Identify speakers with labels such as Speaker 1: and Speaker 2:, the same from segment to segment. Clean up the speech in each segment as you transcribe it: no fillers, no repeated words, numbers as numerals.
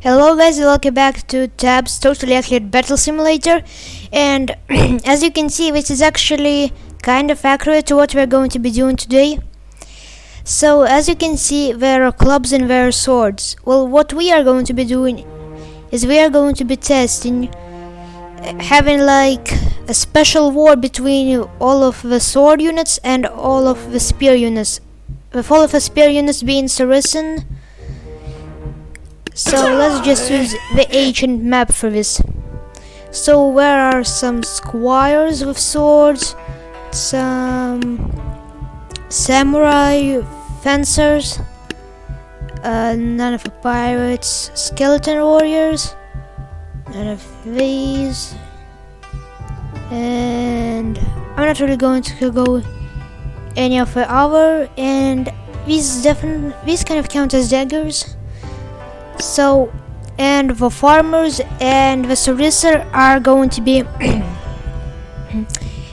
Speaker 1: Hello guys, welcome back to Tab's Totally Accurate Battle Simulator, and as you can see, this is actually kind of accurate to what we're going to be doing today. So as you can see, there are clubs and there are swords. Well, what we are going to be doing is we are going to be testing having like a special war between all of the sword units and all of the spear units, with all of the spear units being Saracen. So let's just use the ancient map for this. So where are some squires with swords, some samurai fencers, none of the pirates, skeleton warriors, none of these, and I'm not really going to go any of the other, and these kind of count as daggers. So, and the farmers and the sorcerer are going to be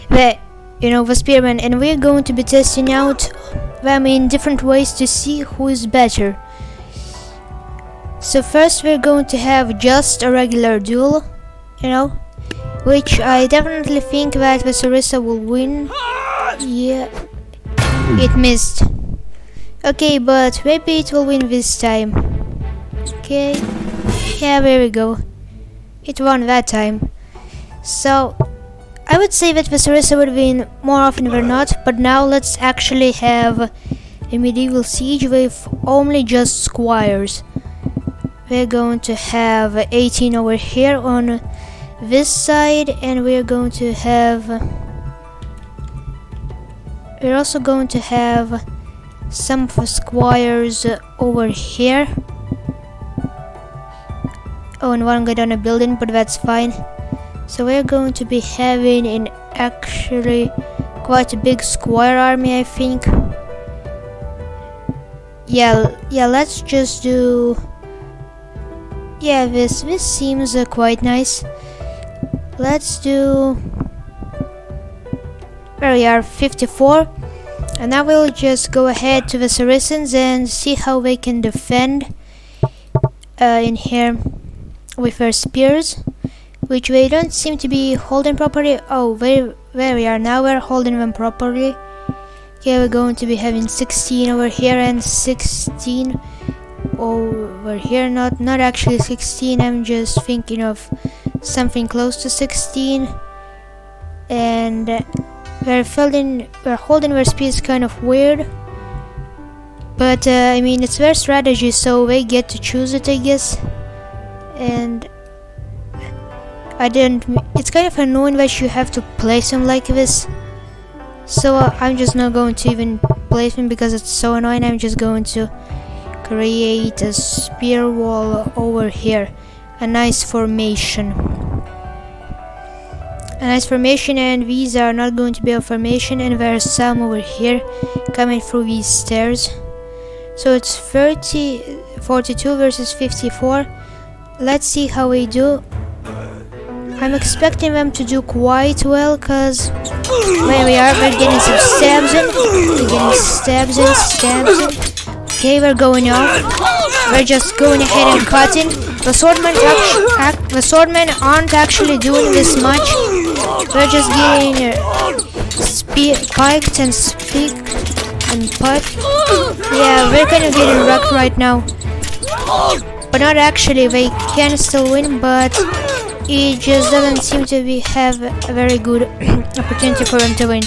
Speaker 1: the spearmen, and we're going to be testing out them in different ways to see who is better. So first we're going to have just a regular duel, which I definitely think that the sorcerer will win. Yeah, it missed. Okay, but maybe it will win this time. Okay, yeah, there we go. It won that time. So I would say that the sorcerer would win more often than not, but now let's actually have a medieval siege with only just squires. We're going to have 18 over here on this side, and we're also going to have some of the squires over here. Oh, and one got on a building, but that's fine. So we're going to be having an actually quite a big squire army, I think. Yeah, let's just do... Yeah, this seems quite nice. Let's do... There we are, 54. And now we'll just go ahead to the Saracens and see how they can defend in here with their spears, which they don't seem to be holding properly. Oh, there we are, now we're holding them properly. Okay, we're going to be having 16 over here and 16 over here. Not actually 16, I'm just thinking of something close to 16. And we're holding their spears kind of weird, but I mean, it's their strategy, so they get to choose it, I guess. And it's kind of annoying that you have to place them like this, so I'm just not going to even place them because it's so annoying. I'm just going to create a spear wall over here, a nice formation, and these are not going to be a formation, and there are some over here coming through these stairs. So it's 42 versus 54. Let's see how we do. I'm expecting them to do quite well, cause there we are, we're getting some stabs in. Okay, we're going off. We're just going ahead and cutting. The swordmen aren't actually doing this much. We're just getting piked and piped. Yeah, we're kind of getting wrecked right now. But not actually, they can still win, but it just doesn't seem to have a very good opportunity for them to win.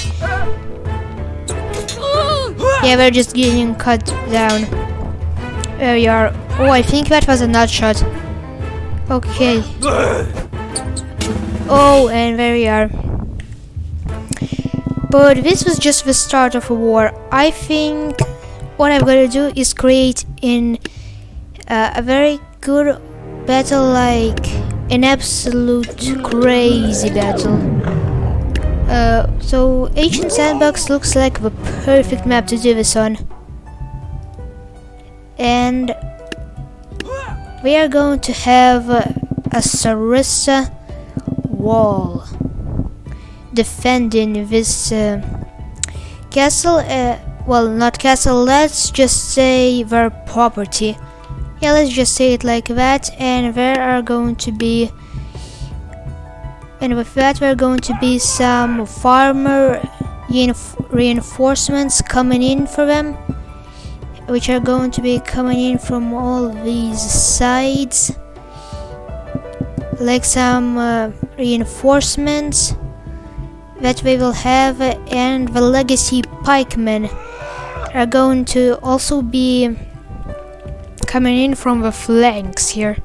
Speaker 1: Yeah, we're just getting cut down. There we are. Oh, I think that was a nut shot. Okay. Oh, and there we are. But this was just the start of a war. I think what I'm gonna do is create a very good battle, like an absolute crazy battle. So ancient Sandbox looks like the perfect map to do this on, and we are going to have a Sarissa wall defending this castle. Well, not castle, let's just say their property. Yeah, let's just say it like that. And there are going to be, and with that there are going to be some farmer reinforcements coming in for them, which are going to be coming in from all these sides, like some reinforcements that they will have, and the legacy pikemen are going to also be coming in from the flanks here.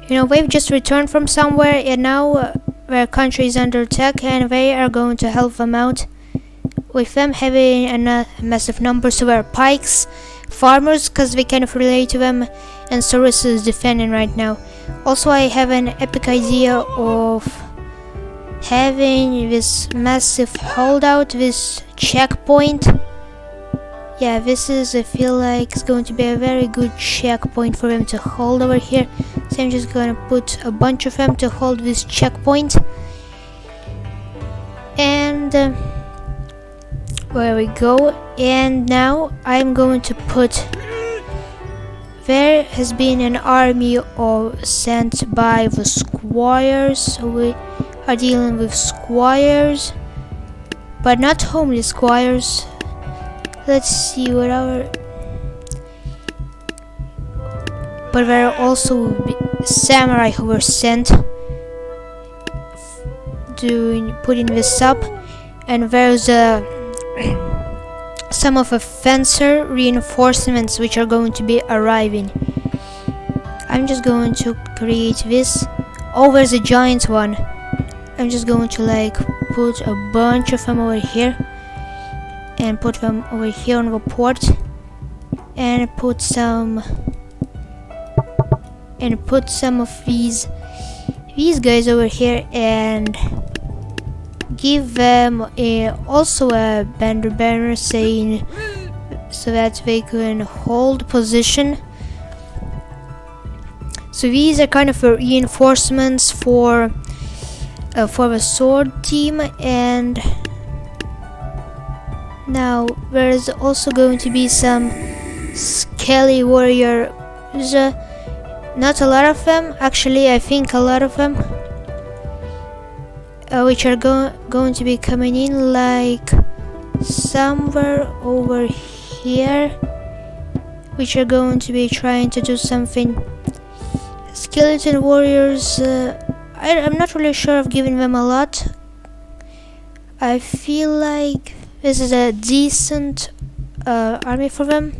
Speaker 1: You know, they've just returned from somewhere, and now their country is under attack, and they are going to help them out with them having a massive number. So there are pikes, farmers, because they kind of relate to them, and Saurus is defending right now. Also, I have an epic idea of having this massive holdout, this checkpoint. Yeah, this is, I feel like it's going to be a very good checkpoint for them to hold over here. So I'm just gonna put a bunch of them to hold this checkpoint. And there we go. And now I'm going to put, there has been an army sent by the squires, so we are dealing with squires, but not homely squires. Let's see what our, but there are also samurai who were sent doing putting this up, and there's some of the fencer reinforcements which are going to be arriving. I'm just going to create this. Oh, there's a giant one. I'm just going to like put a bunch of them over here, and put them over here on the port, and put some of these guys over here, and give them also a banner saying, so that they can hold position. So these are kind of reinforcements for the sword team. And now there is also going to be some skelly warriors, not a lot of them, actually I think a lot of them, which are going to be coming in like somewhere over here, which are going to be trying to do something. Skeleton warriors, I'm not really sure of giving them a lot. I feel like this is a decent army for them.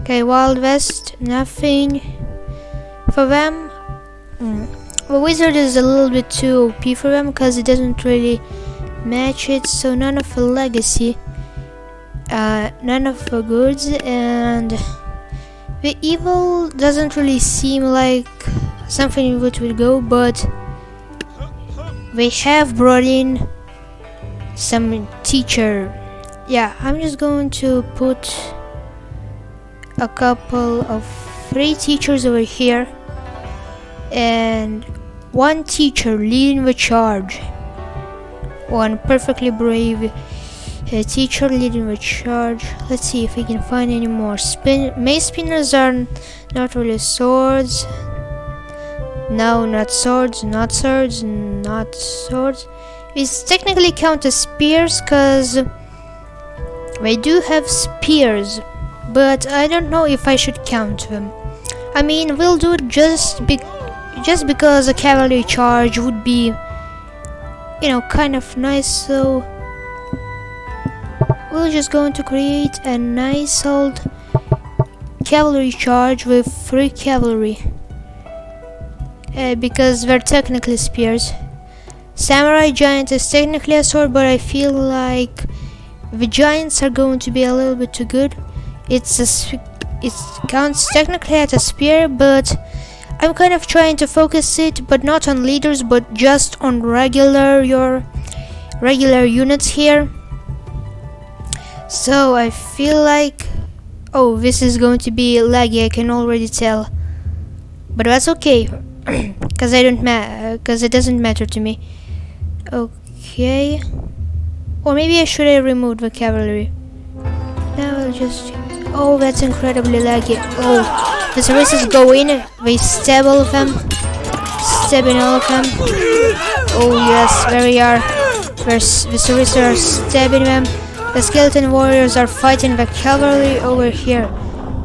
Speaker 1: Okay, Wild West, nothing for them. The wizard is a little bit too OP for them because it doesn't really match it, so none of the legacy, none of the goods, and the evil doesn't really seem like something which would go, but they have brought in some teacher. Yeah, I'm just going to put a couple of 3 teachers over here, and 1 teacher leading the charge, 1 perfectly brave teacher leading the charge. Let's see if we can find any more. Mace spinners are not really swords. No, not swords, not swords, not swords. These technically count as spears because they do have spears, but I don't know if I should count them. I mean, we'll do it just because a cavalry charge would be, you know, kind of nice. So we're just going to create a nice old cavalry charge with 3 cavalry, because they're technically spears. Samurai giant is technically a sword, but I feel like the giants are going to be a little bit too good. It counts technically as a spear, but I'm kind of trying to focus it, but not on leaders, but just on regular units here. So I feel like, oh, this is going to be laggy, I can already tell, but that's okay, because it doesn't matter to me. Okay, or maybe I should have removed the cavalry. Now I'll just Oh, that's incredibly laggy. Oh, the services go in, we stab all of them. Stabbing all of them. Oh yes, there we are. The services are stabbing them. The skeleton warriors are fighting the cavalry over here.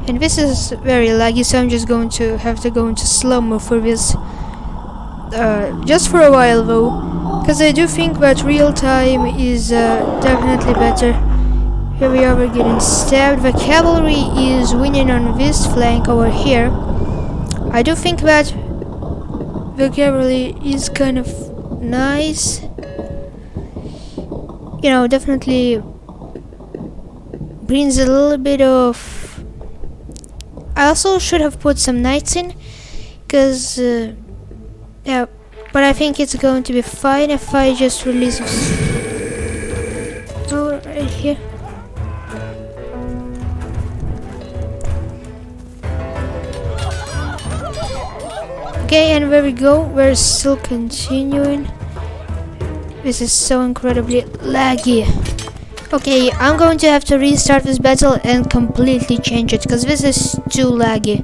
Speaker 1: And this is very laggy, so I'm just going to have to go into slow-mo for this. Just for a while though. Because I do think that real time is definitely better. Here we are, we're getting stabbed. The cavalry is winning on this flank over here. I do think that the cavalry is kind of nice. You know, definitely brings a little bit of... I also should have put some knights in, because yeah, but I think it's going to be fine if I just release this. Oh, right here. Okay, and there we go. We're still continuing. This is so incredibly laggy. Okay, I'm going to have to restart this battle and completely change it, because this is too laggy.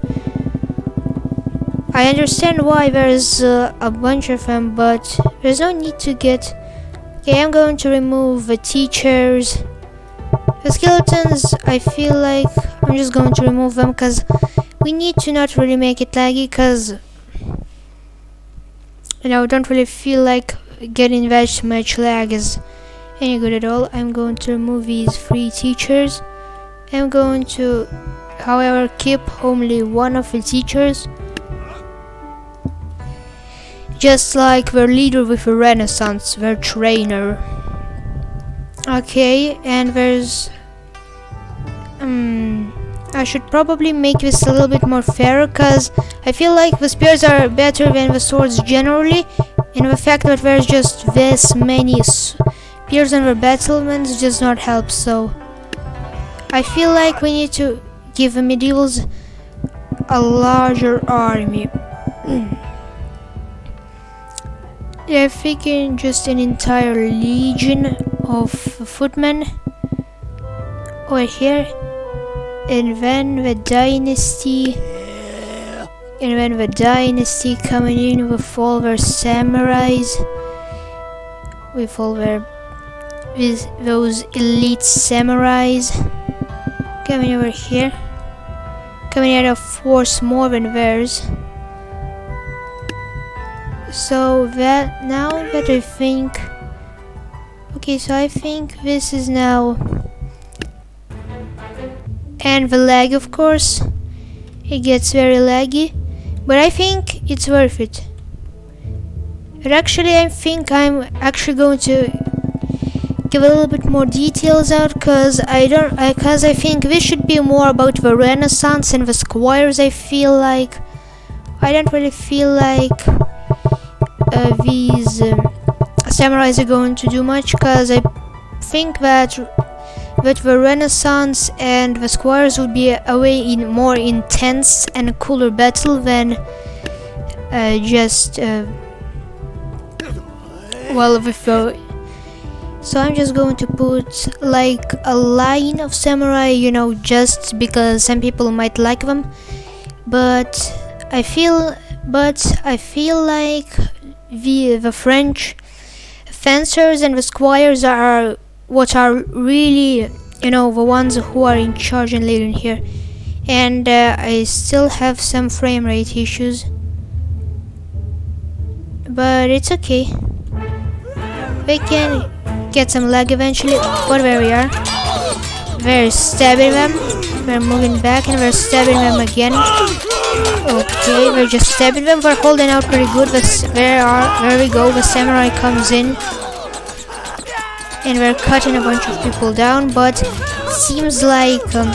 Speaker 1: I understand why there's a bunch of them, but there's no need to get... Okay, I'm going to remove the teachers. The skeletons, I feel like I'm just going to remove them, because we need to not really make it laggy, because... You know, I don't really feel like getting that much lag is any good at all. I'm going to remove these 3 teachers. I'm going to, however, keep only one of the teachers. Just like their leader with the Renaissance, their trainer. Okay, and there's... I should probably make this a little bit more fair, because I feel like the spears are better than the swords generally, and the fact that there's just this many spears on the battlements does not help, so I feel like we need to give the medievals a larger army. They're thinking just an entire legion of footmen over here. And then the dynasty coming in with all their samurais, with those elite samurais coming over here, coming out of force more than theirs. So that now that I think, okay, so I think this is now. And the lag, of course, it gets very laggy, but I think it's worth it. But actually, I think I'm actually going to give a little bit more details out, because I think this should be more about the Renaissance and the squires. I feel like I don't really feel like these samurais are going to do much, because I think that the Renaissance and the squires would be a way in more intense and cooler battle than well, with the... So I'm just going to put like a line of samurai, you know, just because some people might like them, but I feel like the French fencers and the squires are what are really, you know, the ones who are in charge and leading here. And I still have some frame rate issues, but it's okay. We can get some lag eventually. But there we are. We're stabbing them. We're moving back and we're stabbing them again. Okay, we're just stabbing them. We're holding out pretty good. There we go. The samurai comes in. And we're cutting a bunch of people down, but seems like the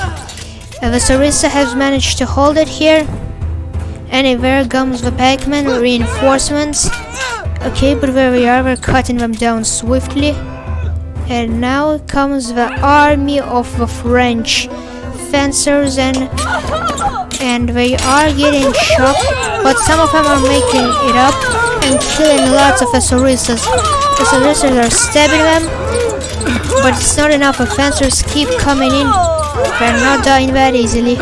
Speaker 1: Sarissa has managed to hold it here. And there comes the packmen, reinforcements. Okay, but there we are, we're cutting them down swiftly. And now comes the army of the French fencers, and they are getting shocked, but some of them are making it up and killing lots of the Sarissas. The Sarissas are stabbing them, but it's not enough. The fencers keep coming in We're not dying that easily.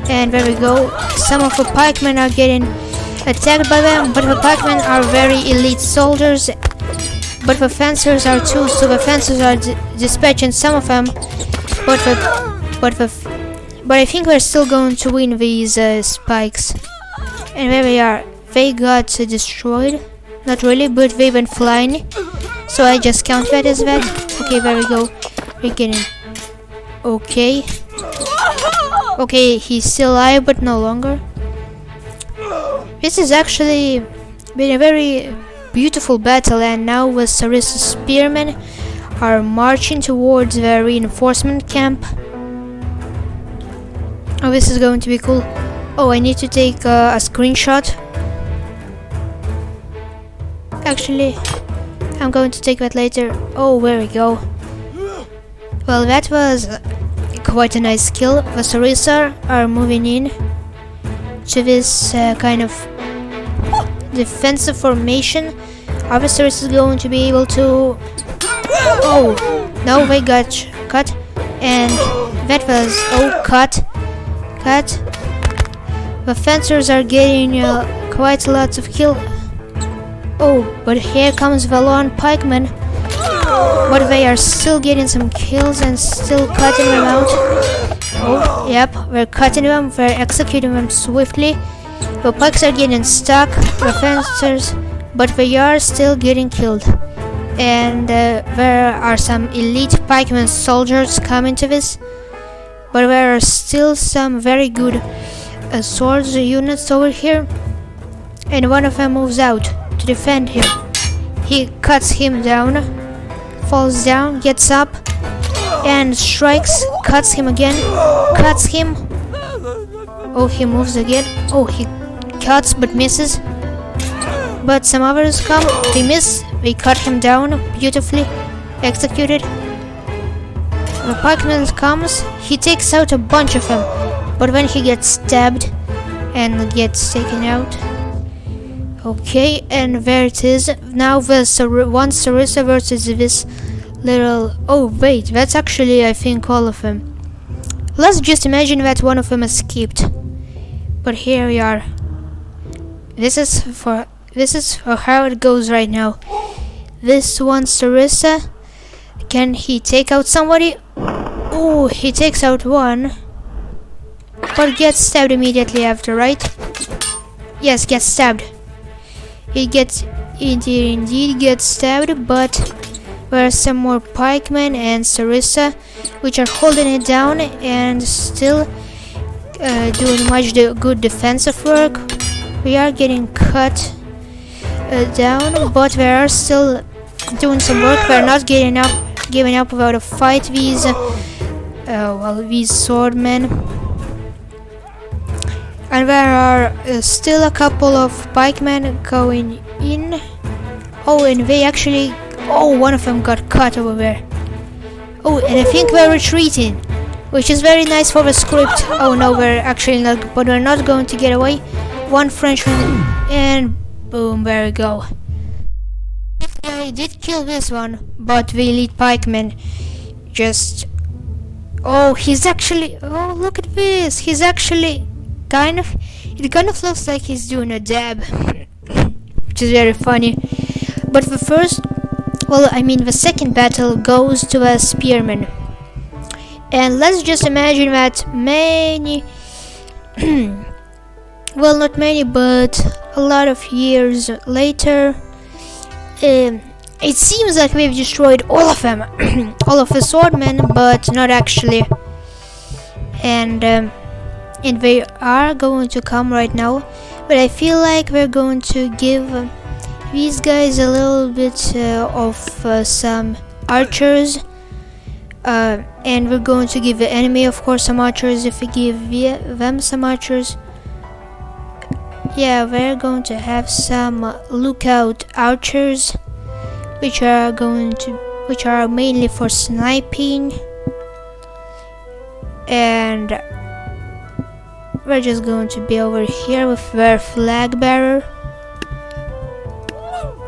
Speaker 1: And there we go. Some of the pikemen are getting attacked by them, but the pikemen are very elite soldiers. But the fencers are too, so the fencers are dispatching some of them. But I think we're still going to win these spikes. And there they are. They got destroyed. Not really, but they went flying. So I just count that as that. Okay, there we go. We're getting... Okay. Okay, he's still alive, but no longer. This has actually been a very beautiful battle, and now the Sarissa spearmen are marching towards the reinforcement camp. Oh, this is going to be cool. Oh, I need to take a screenshot. Actually, I'm going to take that later. Oh, there we go. Well, that was quite a nice kill. The Sarissa are moving in to this kind of defensive formation. Are the Sarissa going to be able to... Oh, no, they got cut. And that was... Oh, cut. The fencers are getting quite lots of kill. Oh, but here comes the lone pikemen. But they are still getting some kills and still cutting them out. Oh, yep, we're cutting them, we're executing them swiftly. The pikes are getting stuck, the fencers, but they are still getting killed. And there are some elite pikemen soldiers coming to this. But there are still some very good swords units over here. And one of them moves out to defend him. He cuts him down, falls down, gets up, and strikes, cuts him again, cuts him. Oh, he moves again. Oh, he cuts but misses. But some others come, they miss, they cut him down, beautifully executed. The pikeman comes, he takes out a bunch of them, but when he gets stabbed and gets taken out. Okay, and there it is. Now there's one Sarissa versus this little... Oh wait, that's actually I think all of them. Let's just imagine that one of them escaped. But here we are. This is for how it goes right now. This one Sarissa, can he take out somebody? Oh, he takes out one, but gets stabbed immediately after, right? Yes, gets stabbed. He indeed gets stabbed, but there are some more pikemen and Sarissa which are holding it down and still doing much good defensive work. We are getting cut down, but we are still doing some work. We are not giving up without a fight. These swordmen. And there are still a couple of pikemen going in. Oh, and they actually... Oh, one of them got cut over there. Oh, and I think we're retreating, which is very nice for the script. Oh no, we're actually not, but we're not going to get away. One Frenchman, and boom, there we go. I did kill this one, but the elite pikeman just... Oh, he's actually... Oh, look at this. He's actually... It kind of looks like he's doing a dab, which is very funny. But the the second battle goes to a spearman. And let's just imagine that many, well, not many, but a lot of years later, it seems like we've destroyed all of them, all of the swordmen, but not actually. And they are going to come right now, but I feel like we're going to give these guys a little bit of some archers, and we're going to give the enemy, of course, some archers. If we give them some archers, yeah, we're going to have some lookout archers, which are mainly for sniping, and we're just going to be over here with their flag bearer,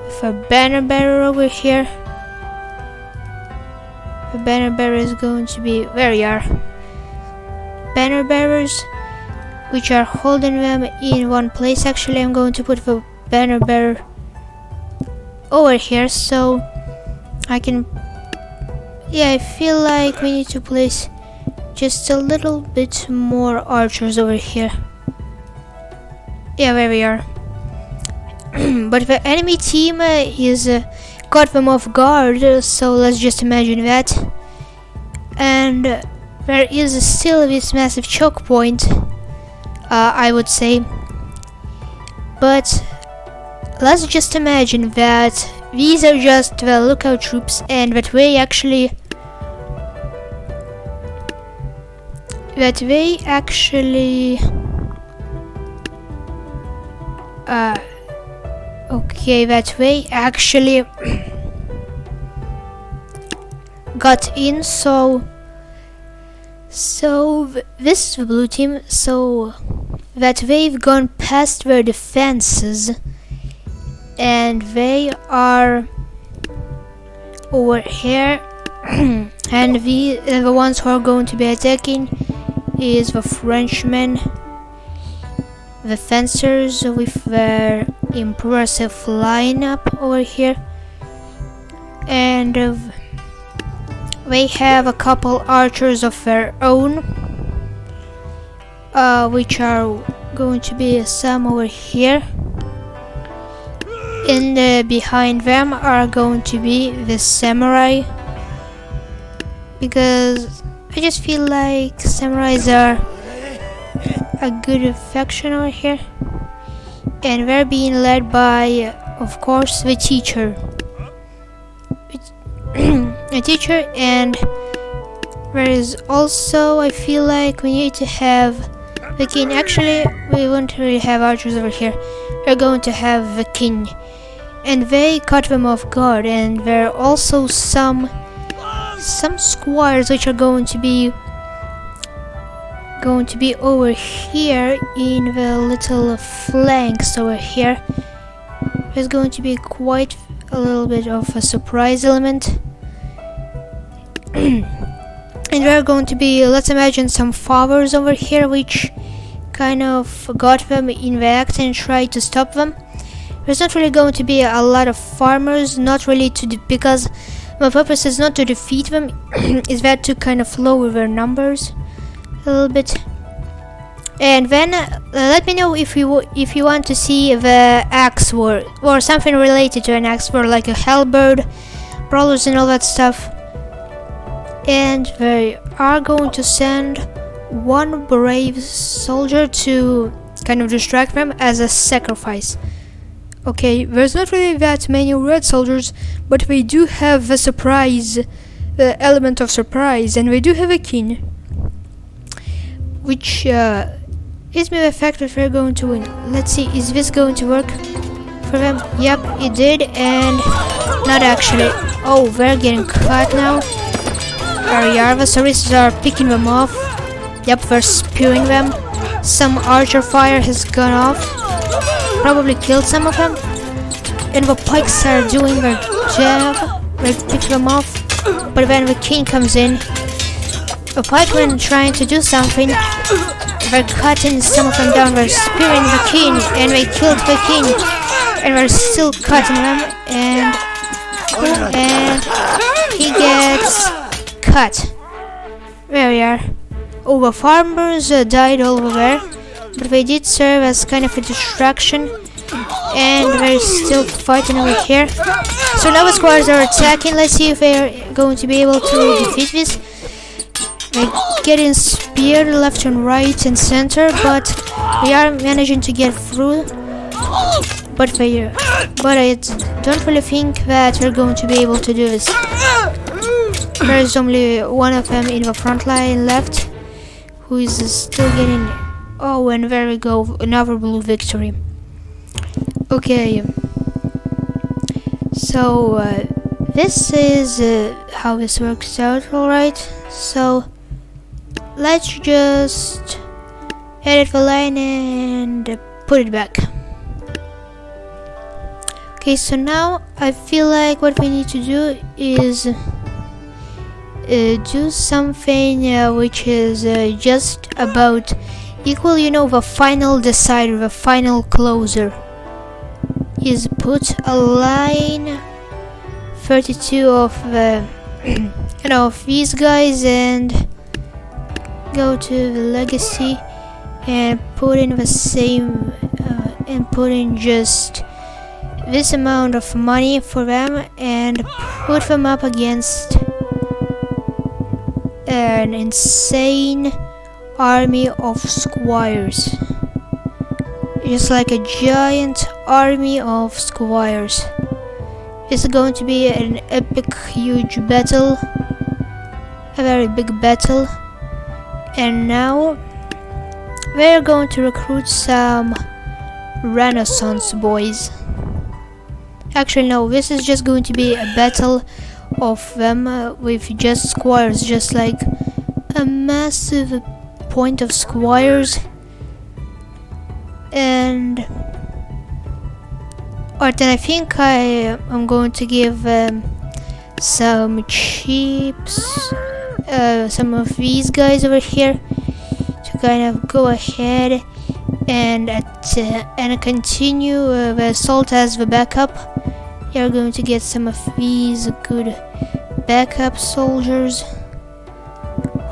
Speaker 1: with a banner bearer over here. The banner bearer is going to be... There you are. banner bearers, which are holding them in one place. Actually, I'm going to put the banner bearer over here so I can... Yeah, I feel like we need to place just a little bit more archers over here. Yeah, there we are. But the enemy team is caught them off guard, so let's just imagine that. And there is still this massive choke point, I would say. But let's just imagine that these are just the lookout troops, and that they actually got in. So this is the blue team, so that they've gone past their defenses and they are over here. And the ones who are going to be attacking is the Frenchmen, the fencers with their impressive lineup over here, and they have a couple archers of their own, which are going to be some over here, and behind them are going to be the samurai, because I just feel like samurais are a good faction over here, and they're being led by, of course, the teacher. A teacher, and there is also, I feel like we need to have the king. Actually, we won't really have archers over here. We're going to have the king, and they caught them off guard. And there are also some squires which are going to be over here in the little flanks over here. There's going to be quite a little bit of a surprise element. And there are going to be, let's imagine, some farmers over here which kind of got them in the act and tried to stop them. There's not really going to be a lot of farmers, not really because my purpose is not to defeat them, is that to kind of lower their numbers a little bit. And then let me know if you want to see the axe war or something related to an axe war, like a halberd, brawlers and all that stuff. And they are going to send one brave soldier to kind of distract them as a sacrifice. Okay, there's not really that many red soldiers, but they do have the surprise, the element of surprise, and they do have a king, which is me the fact that they're going to win. Let's see, is this going to work for them? Yep, it did, and not actually. Oh, they're getting cut now. The services are picking them off. Yep, they're spewing them. Some archer fire has gone off, probably killed some of them. And the pikes are doing their job. They pick them off, but then the king comes in. The pikemen trying to do something. They're cutting some of them down. They're spearing the king, and they killed the king. And they're still cutting them, and he gets cut. There we are. Oh, the farmers died all over there, but they did serve as kind of a distraction, and they're still fighting over here. So now the squads are attacking. Let's see if they're going to be able to defeat this. They're getting speared left and right and center, but they are managing to get through. But I don't really think that we're going to be able to do this. There is only one of them in the front line left, who is still getting... Oh, and there we go, another blue victory. Okay, so this is how this works out, alright. So let's just edit the line and put it back. Okay, so now I feel like what we need to do is do something which is just about equal, you know, the final decider, the final closer. Is put a line 32 of the you know, of these guys and go to the legacy and put in the same and put in just this amount of money for them and put them up against an insane army of squires. Just like a giant army of squires. It's going to be an epic, huge battle. A very big battle. And now we're going to recruit some Renaissance boys. Actually no, this is just going to be a battle of them with just squires, just like a massive point of squires. And then I think I am going to give some chips, some of these guys over here to kind of go ahead and continue the assault as the backup. You're going to get some of these good backup soldiers.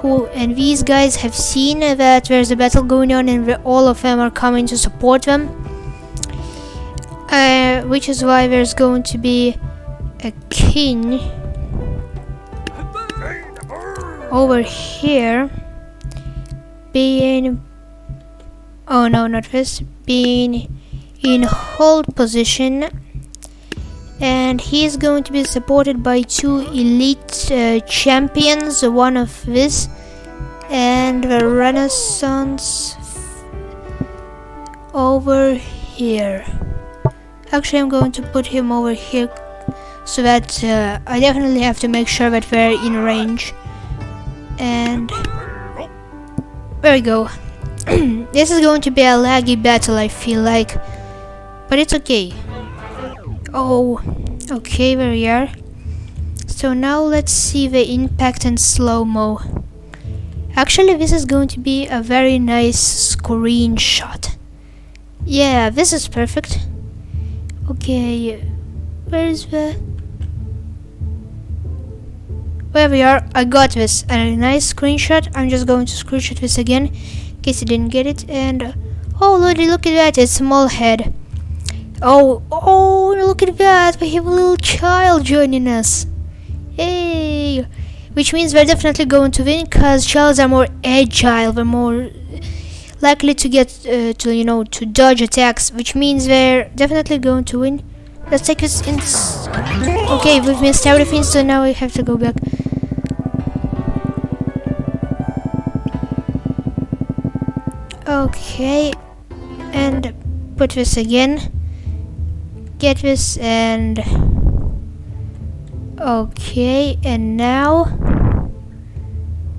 Speaker 1: And these guys have seen that there's a battle going on and all of them are coming to support them. Which is why there's going to be a king over here being, oh no, not this, being in hold position, and he's going to be supported by two elite champions, one of this and the Renaissance over here. Actually, I'm going to put him over here so that I definitely have to make sure that we're in range. And there we go. This is going to be a laggy battle, I feel like, but it's okay. Oh, okay, there we are. So now let's see the impact and slow-mo. Actually, this is going to be a very nice screenshot. Yeah, this is perfect. Okay, where is the... There we are, I got this. A nice screenshot. I'm just going to screenshot this again in case you didn't get it. And oh lordy, look at that, it's a small head. Oh, look at that, we have a little child joining us. Hey, which means we're definitely going to win because childs are more agile, they're more likely to get to dodge attacks, which means we're definitely going to win. Let's take this in. Okay, we've missed everything, so now we have to go back. Okay, and put this again. Get this and okay, and now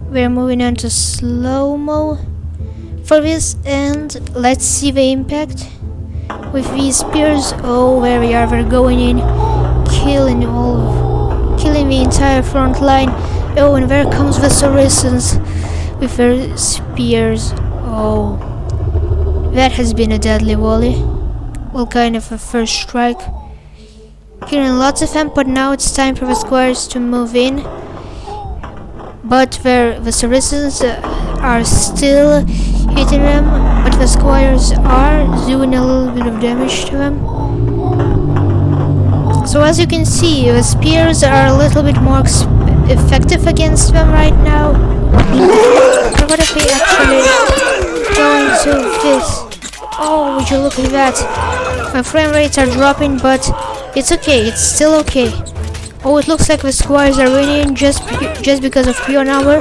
Speaker 1: we're moving on to slow-mo for this, and let's see the impact with these spears. Oh, there we are, we're going in, killing the entire front line. Oh, and there comes the Saracens with their spears. Oh, that has been a deadly volley. Well, kind of a first strike. Killing lots of them, but now it's time for the squires to move in. But the Saracens are still hitting them, but the squires are doing a little bit of damage to them. So as you can see, the spears are a little bit more effective against them right now. But what if we actually go into this? Oh, would you look at that? My frame rates are dropping, but it's okay, it's still okay. Oh, it looks like the squires are winning just because of pure number,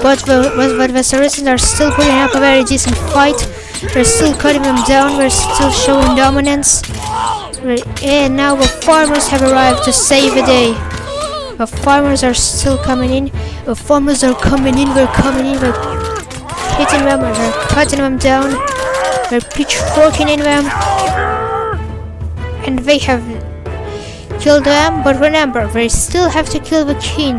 Speaker 1: but the Saracens are still putting up a very decent fight. We're still cutting them down, we're still showing dominance. And now the farmers have arrived to save the day. The farmers are still coming in. The farmers are coming in, we're hitting them, we're cutting them down. We're pitchforking in them. And they have killed them, but remember, they still have to kill the king.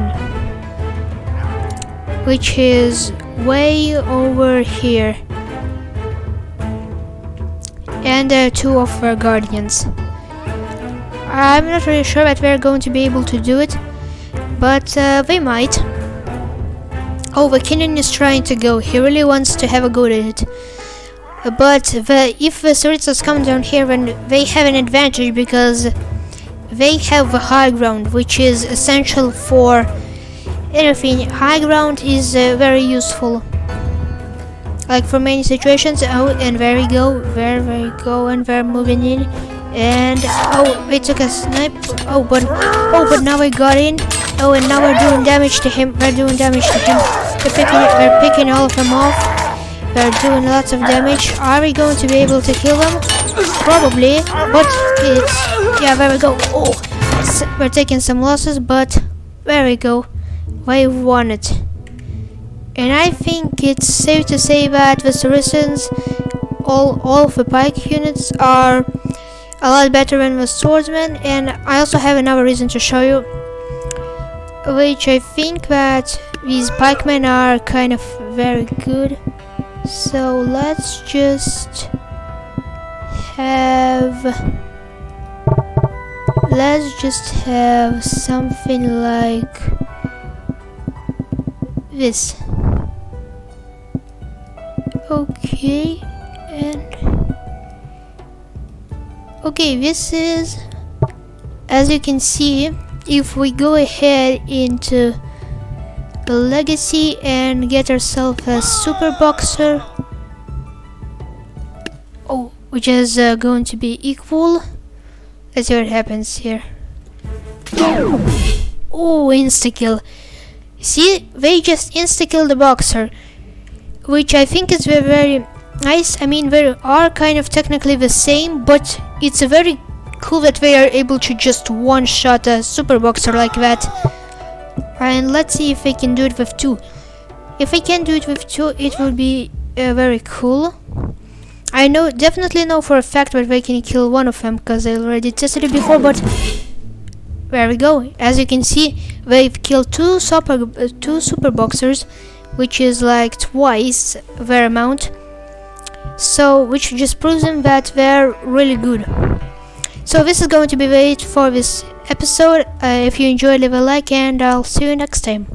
Speaker 1: which is way over here, and 2 of our guardians. I'm not really sure that we're going to be able to do it, but we might. Oh, the cannon is trying to go. He really wants to have a go at it. But if the Cerritos come down here, then they have an advantage because they have the high ground, which is essential for anything. High ground is very useful, like for many situations. Oh, and there we go, there we go, and they're moving in, and oh, they took a snipe. Oh, but now we got in. Oh, and now we're doing damage to him. We're doing damage to him. We're picking all of them off. We're doing lots of damage. Are we going to be able to kill them? Probably, but it's, yeah, there we go. Oh, we're taking some losses, but there we go. We won it. And I think it's safe to say that the Saracens, all of the pike units are a lot better than the swordsmen. And I also have another reason to show you, which I think that these pikemen are kind of very good. So let's just have something like this. Okay, and okay, this is, as you can see, if we go ahead into the legacy and get ourselves a super boxer, oh, which is going to be equal. Let's see what happens here. Oh, insta-kill. See, they just insta-kill the boxer, which I think is very, very nice. I mean, they are kind of technically the same, but it's a very cool that they are able to just one-shot a super boxer like that. And let's see if they can do it with 2. If they can do it with 2, it will be very cool. I definitely know for a fact that they can kill one of them, because I already tested it before, but there we go. As you can see, they've killed 2 super boxers, which is like twice their amount. So, which just proves them that they're really good. So this is going to be it for this episode. If you enjoyed, leave a like, and I'll see you next time.